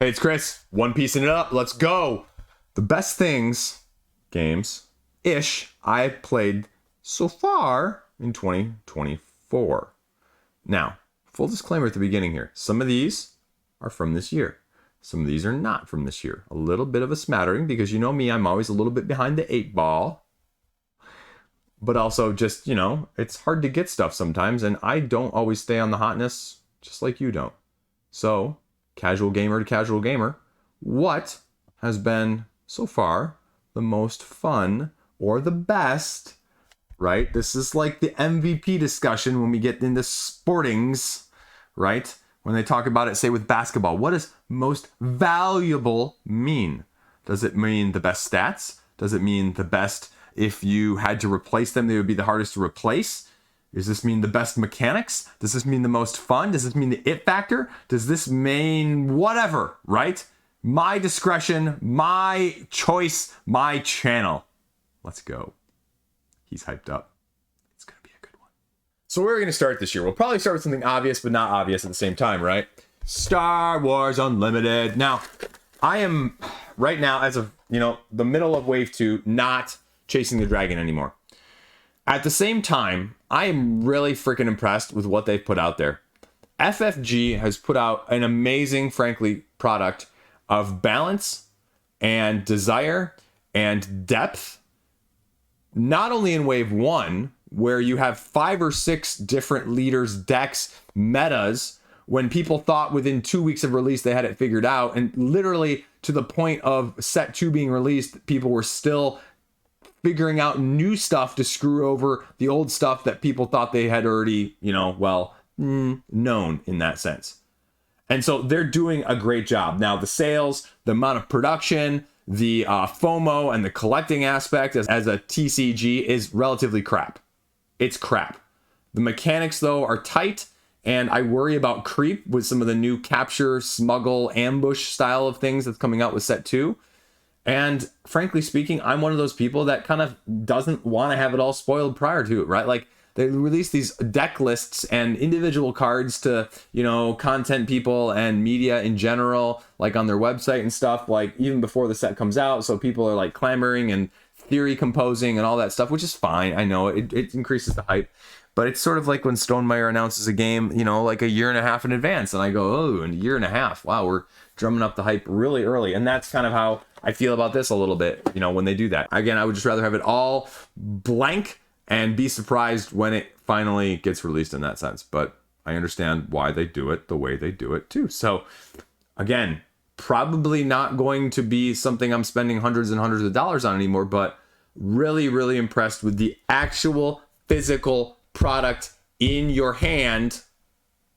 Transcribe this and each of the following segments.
Hey, it's Chris. One Piecing it up. Let's go. The best things, games-ish, I played so far in 2024. Now, full disclaimer at the beginning here. Some of these are from this year. Some of these are not from this year. A little bit of a smattering because you know me, I'm always a little bit behind the 8 ball. But also just, you know, it's hard to get stuff sometimes, and I don't always stay on the hotness just like you don't. So, casual gamer to casual gamer, what has been so far the most fun or the best, right? This is like the MVP discussion when we get into sportings, right? When they talk about it, say with basketball, what does most valuable mean? Does it mean the best stats? Does it mean the best, if you had to replace them, they would be the hardest to replace? Does this mean the best mechanics? Does this mean the most fun? Does this mean the it factor? Does this mean whatever, right? My discretion, my choice, my channel. Let's go. He's hyped up. It's going to be a good one. So where are we going to start this year? We'll probably start with something obvious, but not obvious at the same time, right? Star Wars Unlimited. Now, I am right now, as of, the middle of Wave 2, not chasing the dragon anymore. At the same time, I am really freaking impressed with what they've put out there. FFG has put out an amazing, frankly, product of balance and desire and depth, not only in Wave 1, where you have 5 or 6 different leaders, decks, metas, when people thought within 2 weeks of release they had it figured out, and literally to the point of Set 2 being released, people were still figuring out new stuff to screw over the old stuff that people thought they had already, known in that sense. And so they're doing a great job. Now, the sales, the amount of production, the FOMO and the collecting aspect as a TCG is relatively crap. It's crap. The mechanics, though, are tight, and I worry about creep with some of the new capture, smuggle, ambush style of things that's coming out with Set 2. And frankly speaking, I'm one of those people that kind of doesn't want to have it all spoiled prior to it, right? Like, they release these deck lists and individual cards to, content people and media in general, like on their website and stuff, like even before the set comes out. So people are like clamoring and theory composing and all that stuff, which is fine. I know it increases the hype. But it's sort of like when Stonemeyer announces a game, like a year and a half in advance. And I go, oh, in a year and a half. Wow, we're drumming up the hype really early. And that's kind of how I feel about this a little bit, when they do that. Again, I would just rather have it all blank and be surprised when it finally gets released in that sense. But I understand why they do it the way they do it too. So again, probably not going to be something I'm spending hundreds and hundreds of dollars on anymore, but really, really impressed with the actual physical product in your hand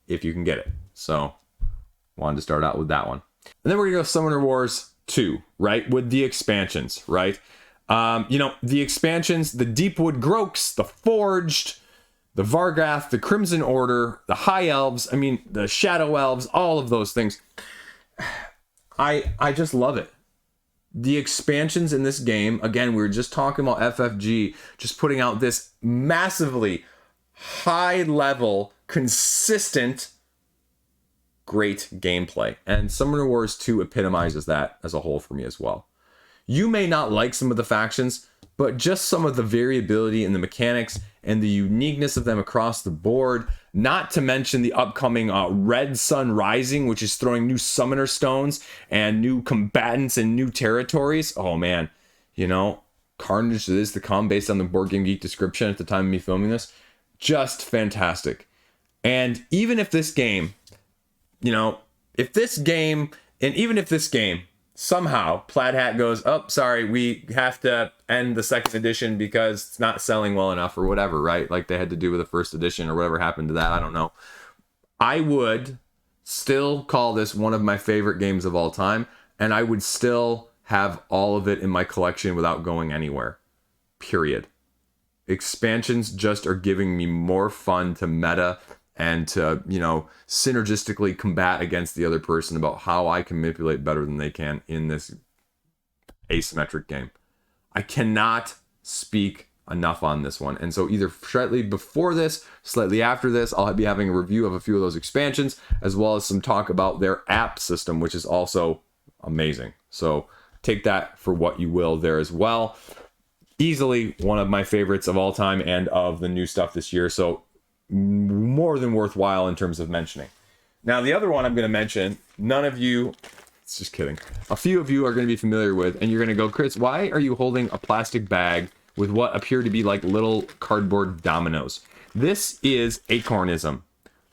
if you can get it. So wanted to start out with that one. And then we're gonna go Summoner Wars 2, right? With the expansions, right? The expansions, the Deepwood Groaks, the Forged, the Vargath, the Crimson Order, the High Elves, the Shadow Elves, all of those things. I just love it. The expansions in this game, again, we were just talking about FFG, just putting out this massively high level, consistent, great gameplay. And Summoner Wars 2 epitomizes that as a whole for me as well. You may not like some of the factions, but just some of the variability in the mechanics and the uniqueness of them across the board, not to mention the upcoming Red Sun Rising, which is throwing new summoner stones and new combatants and new territories. Oh man, Carnage is to come based on the Board Game Geek description at the time of me filming this. Just fantastic. And even if this game, even if this game, somehow Plaid Hat goes, oh, sorry, we have to end the second edition because it's not selling well enough or whatever, right? Like they had to do with the first edition or whatever happened to that. I don't know. I would still call this one of my favorite games of all time, and I would still have all of it in my collection without going anywhere. Period. Expansions just are giving me more fun to meta and to, synergistically combat against the other person about how I can manipulate better than they can in this asymmetric game. I cannot speak enough on this one. And so either slightly before this, slightly after this, I'll be having a review of a few of those expansions, as well as some talk about their app system, which is also amazing. So take that for what you will there as well. Easily one of my favorites of all time and of the new stuff this year. So more than worthwhile in terms of mentioning. Now, the other one I'm going to mention, none of you, it's just kidding. A few of you are going to be familiar with, and you're going to go, Chris, why are you holding a plastic bag with what appear to be like little cardboard dominoes? This is Acornism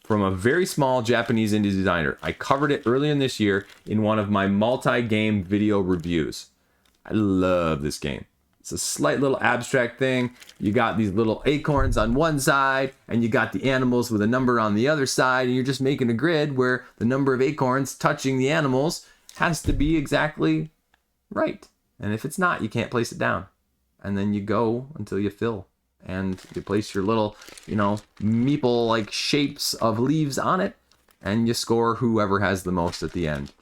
from a very small Japanese indie designer. I covered it earlier in this year in one of my multi-game video reviews. I love this game. It's a slight little abstract thing. You got these little acorns on one side, and you got the animals with a number on the other side, and you're just making a grid where the number of acorns touching the animals has to be exactly right. And if it's not, you can't place it down. And then you go until you fill. And you place your little, meeple-like shapes of leaves on it, and you score whoever has the most at the end.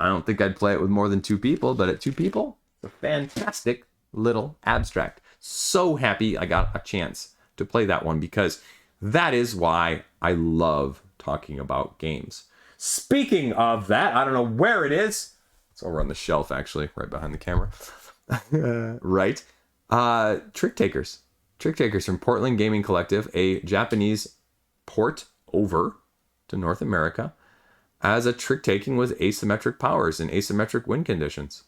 I don't think I'd play it with more than 2 people, but at 2 people, a fantastic little abstract. So happy I got a chance to play that one, because that is why I love talking about games. Speaking of that, I don't know where it is. It's over on the shelf, actually, right behind the camera. Right. Tricktakers. Tricktakers from Portland Gaming Collective, a Japanese port over to North America as a trick taking with asymmetric powers and asymmetric win conditions.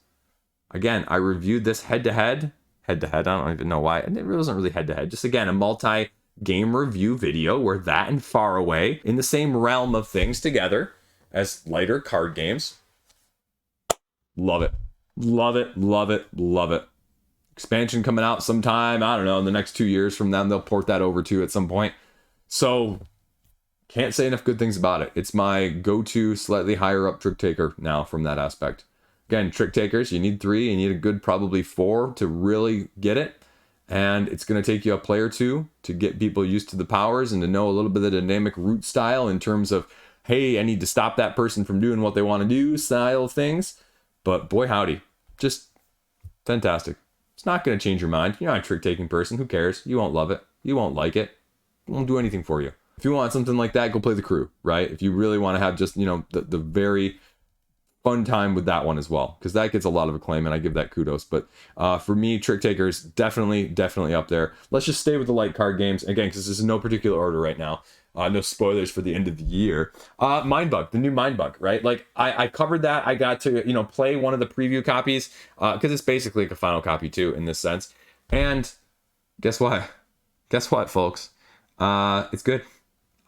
Again, I reviewed this head-to-head. Head-to-head, I don't even know why. It wasn't really head-to-head. Just, again, a multi-game review video where that and Faraway, in the same realm of things together as lighter card games. Love it. Love it, love it, love it. Expansion coming out sometime, I don't know, in the next 2 years from them. They'll port that over to at some point. So, can't say enough good things about it. It's my go-to slightly higher up trick taker now from that aspect. Again, trick takers, you need 3, you need a good probably 4 to really get it. And it's going to take you a play or 2 to get people used to the powers and to know a little bit of the dynamic root style in terms of, hey, I need to stop that person from doing what they want to do style of things. But boy howdy, just fantastic. It's not going to change your mind. You're not a trick taking person. Who cares? You won't love it. You won't like it. It won't do anything for you. If you want something like that, go play the crew, right? If you really want to have just, the very fun time with that one as well, because that gets a lot of acclaim and I give that kudos. But for me, Trick Takers, definitely up there. Let's just stay with the light card games again, because this is in no particular order right now. No spoilers for the end of the year. Mindbug, the new Mindbug, right? Like I covered that. I got to play one of the preview copies because it's basically like a final copy too in this sense. And guess what? Guess what, folks? It's good.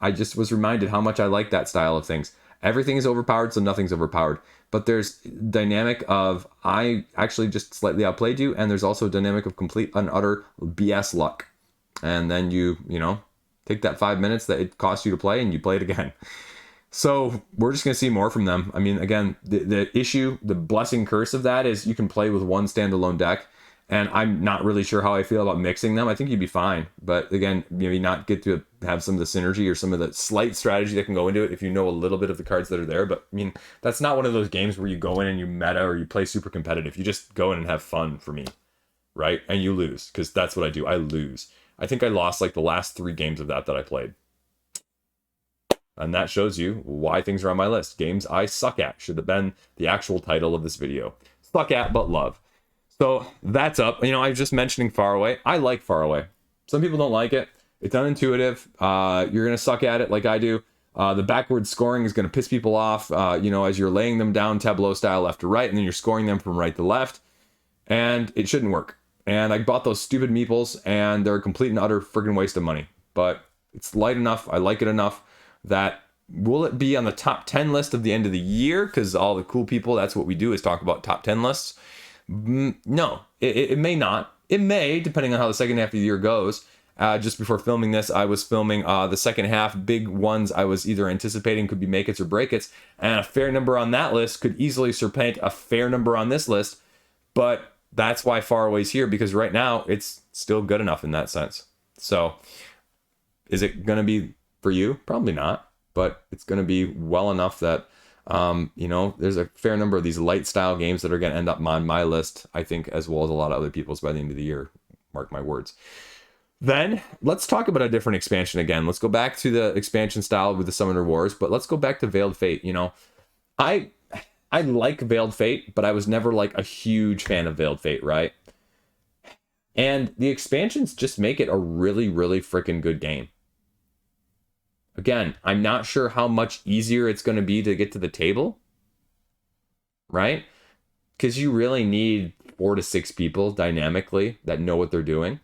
I just was reminded how much I like that style of things. Everything is overpowered, so nothing's overpowered. But there's dynamic of I actually just slightly outplayed you, and there's also a dynamic of complete and utter BS luck. And then you take that 5 minutes that it cost you to play, and you play it again. So we're just going to see more from them. I mean, again, the issue, the blessing curse of that is you can play with one standalone deck. And I'm not really sure how I feel about mixing them. I think you'd be fine. But again, maybe not get to have some of the synergy or some of the slight strategy that can go into it if you know a little bit of the cards that are there. But I mean, that's not one of those games where you go in and you meta or you play super competitive. You just go in and have fun for me, right? And you lose, because that's what I do. I lose. I think I lost like the last 3 games of that I played. And that shows you why things are on my list. Games I suck at should have been the actual title of this video. Suck at, but love. So that's up. I was just mentioning Faraway. I like Faraway. Some people don't like it. It's unintuitive. You're going to suck at it like I do. The backward scoring is going to piss people off, as you're laying them down tableau style left to right, and then you're scoring them from right to left. And it shouldn't work. And I bought those stupid meeples, and they're a complete and utter friggin' waste of money. But it's light enough. I like it enough that will it be on the top 10 list of the end of the year? Because all the cool people, that's what we do, is talk about top 10 lists. No, it may not. It may, depending on how the second half of the year goes. Just before filming this, I was filming the second half. Big ones I was either anticipating could be make it's or break it's. And a fair number on that list could easily surpass a fair number on this list. But that's why Faraway's here, because right now it's still good enough in that sense. So is it going to be for you? Probably not. But it's going to be well enough that there's a fair number of these light style games that are going to end up on my list, I think, as well as a lot of other people's by the end of the year. Mark my words. Then let's talk about a different expansion again. Let's go back to the expansion style with the Summoner Wars, but let's go back to Veiled Fate. You know, I like Veiled Fate, but I was never like a huge fan of Veiled Fate, right? And the expansions just make it a really, really freaking good game. Again, I'm not sure how much easier it's going to be to get to the table, right? Because you really need 4 to 6 people dynamically that know what they're doing.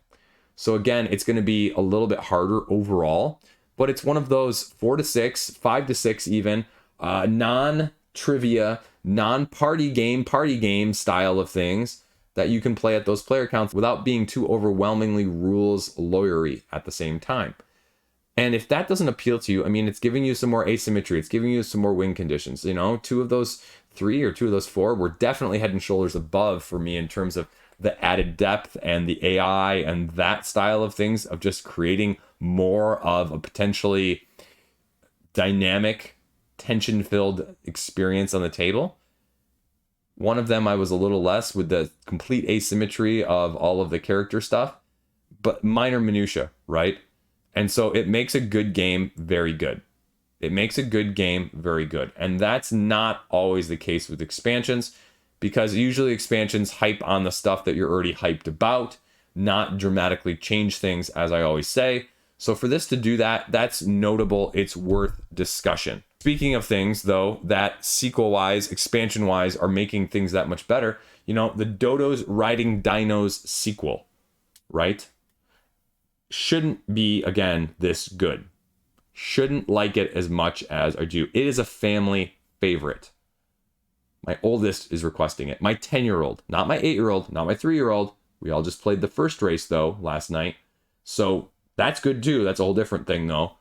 So again, it's going to be a little bit harder overall, but it's one of those 4 to 6, 5 to 6 even, non-trivia, non-party game style of things that you can play at those player counts without being too overwhelmingly rules lawyery at the same time. And if that doesn't appeal to you, I mean, it's giving you some more asymmetry. It's giving you some more win conditions. You know, 2 of those 3 or 2 of those 4 were definitely head and shoulders above for me in terms of the added depth and the AI and that style of things, of just creating more of a potentially dynamic, tension-filled experience on the table. One of them I was a little less, with the complete asymmetry of all of the character stuff, but minor minutia, right? And so it makes a good game very good. It makes a good game very good. And that's not always the case with expansions, because usually expansions hype on the stuff that you're already hyped about, not dramatically change things, as I always say. So for this to do that, that's notable. It's worth discussion. Speaking of things, though, that sequel-wise, expansion-wise, are making things that much better, you know, the Dodos Riding Dinos sequel, right? Shouldn't be, again, this good. Shouldn't like it as much as I do. It is a family favorite. My oldest is requesting it. My 10-year-old, not my 8-year-old, not my 3-year-old. We all just played the first race, though, last night. So that's good, too. That's a whole different thing, though.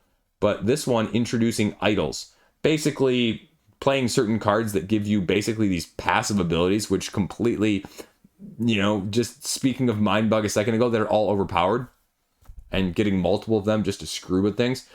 But this one, introducing idols. Basically, playing certain cards that give you basically these passive abilities, which completely, you know, just speaking of Mindbug a second ago, that are all overpowered. And getting multiple of them just to screw with things.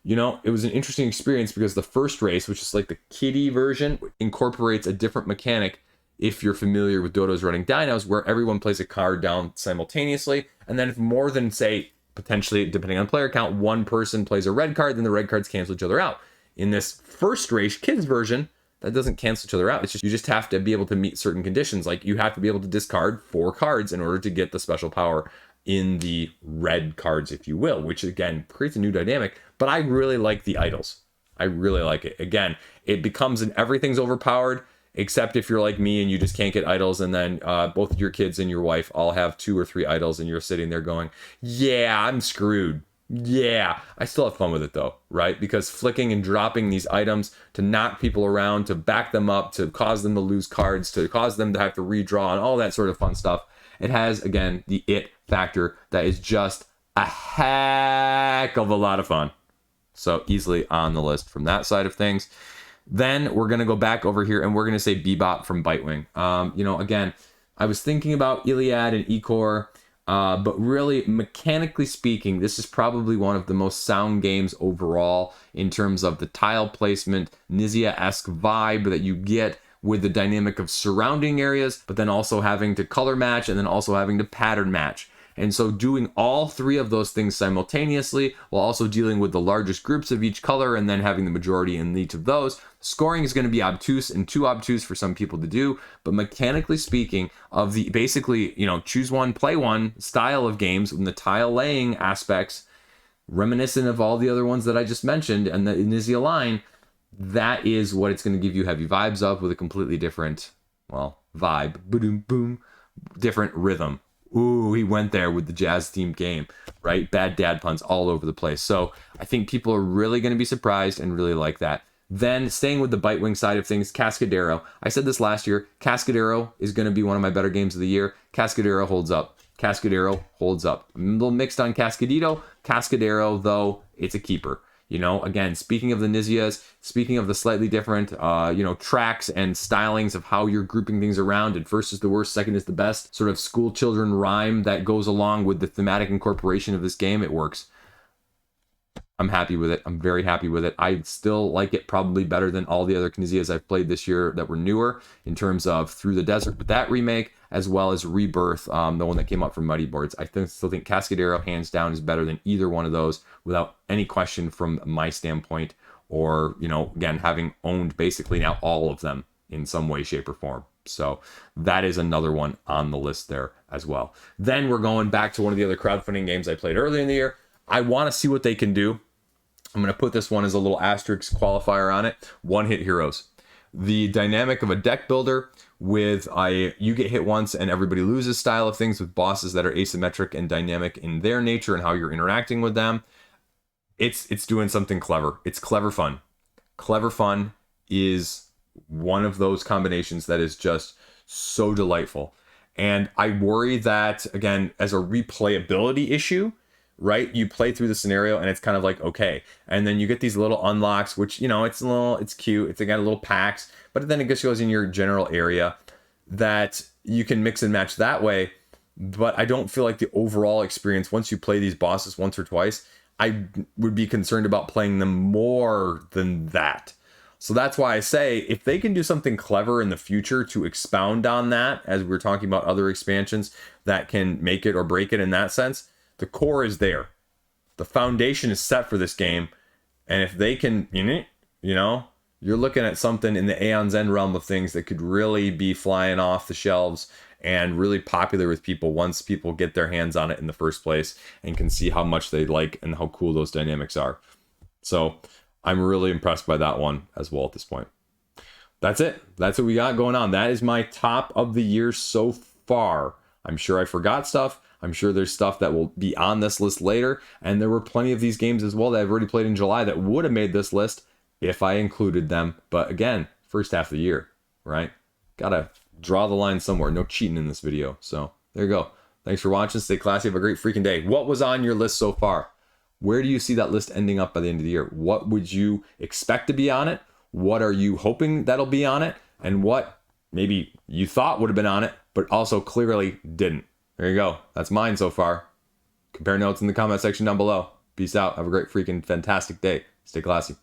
You know, it was an interesting experience because the first race, which is like the kiddie version, incorporates a different mechanic, if you're familiar with Dodos Running Dinos, where everyone plays a card down simultaneously. And then if more than, say, potentially, depending on player count, one person plays a red card, then the red cards cancel each other out. In this first race, kids version, that doesn't cancel each other out. It's just, you just have to be able to meet certain conditions. Like, you have to be able to discard 4 cards in order to get the special power in the red cards, if you will, which again creates a new dynamic. But I really like the idols. I really like it. Again, it becomes an everything's overpowered, except if you're like me and you just can't get idols, and then both of your kids and your wife all have 2 or 3 idols, and you're sitting there going, yeah, I'm screwed. Yeah, I still have fun with it though, right? Because flicking and dropping these items to knock people around, to back them up, to cause them to lose cards, to cause them to have to redraw, and all that sort of fun stuff. It has, again, the it factor that is just a heck of a lot of fun. So easily on the list from that side of things. Then we're going to go back over here and we're going to say Bebop from Bitewing. You know, again, I was thinking about Iliad and Ecor, but really, mechanically speaking, this is probably one of the most sound games overall in terms of the tile placement, Knizia-esque vibe that you get with the dynamic of surrounding areas, but then also having to color match and then also having to pattern match. And so doing all 3 of those things simultaneously while also dealing with the largest groups of each color and then having the majority in each of those, scoring is going to be obtuse and too obtuse for some people to do. But mechanically speaking, of the basically, you know, choose one, play one style of games and the tile laying aspects, reminiscent of all the other ones that I just mentioned and the Knizia line, that is what it's going to give you heavy vibes of, with a completely different, well, vibe, boom, boom, different rhythm. Ooh, he went there with the jazz themed game, right? Bad dad puns all over the place. So I think people are really going to be surprised and really like that. Then staying with the Bitewing side of things, Cascadero. I said this last year, Cascadero is going to be one of my better games of the year. Cascadero holds up. Cascadero holds up. I'm a little mixed on Cascadito. Cascadero, though, it's a keeper. You know, again, speaking of the Knizias, speaking of the slightly different, you know, tracks and stylings of how you're grouping things around, and first is the worst, second is the best, sort of school children rhyme that goes along with the thematic incorporation of this game, it works. I'm happy with it. I'm very happy with it. I still like it probably better than all the other Knizias I've played this year that were newer in terms of Through the Desert with that remake, as well as Rebirth, the one that came out from Mighty Boards. I still think Cascadero, hands down, is better than either one of those without any question from my standpoint, or, again, having owned basically now all of them in some way, shape, or form. So that is another one on the list there as well. Then we're going back to one of the other crowdfunding games I played earlier in the year. I want to see what they can do. I'm going to put this one as a little asterisk qualifier on it. One Hit Heroes. The dynamic of a deck builder with you get hit once and everybody loses style of things with bosses that are asymmetric and dynamic in their nature and how you're interacting with them. It's doing something clever. It's clever fun. Clever fun is one of those combinations that is just so delightful. And I worry that, again, as a replayability issue, right? You play through the scenario and it's kind of like, okay. And then you get these little unlocks, which, it's cute. It's got a little packs, but then it just goes in your general area that you can mix and match that way. But I don't feel like the overall experience, once you play these bosses once or twice, I would be concerned about playing them more than that. So that's why I say, if they can do something clever in the future to expound on that, as we're talking about other expansions that can make it or break it in that sense, the core is there. The foundation is set for this game. And if they can, you're looking at something in the Aeon's End realm of things that could really be flying off the shelves and really popular with people once people get their hands on it in the first place and can see how much they like and how cool those dynamics are. So I'm really impressed by that one as well at this point. That's it. That's what we got going on. That is my top of the year so far. I'm sure I forgot stuff. I'm sure there's stuff that will be on this list later. And there were plenty of these games as well that I've already played in July that would have made this list if I included them. But again, first half of the year, right? Gotta draw the line somewhere. No cheating in this video. So there you go. Thanks for watching. Stay classy. Have a great freaking day. What was on your list so far? Where do you see that list ending up by the end of the year? What would you expect to be on it? What are you hoping that'll be on it? And what maybe you thought would have been on it, but also clearly didn't? There you go. That's mine so far. Compare notes in the comment section down below. Peace out. Have a great freaking fantastic day. Stay classy.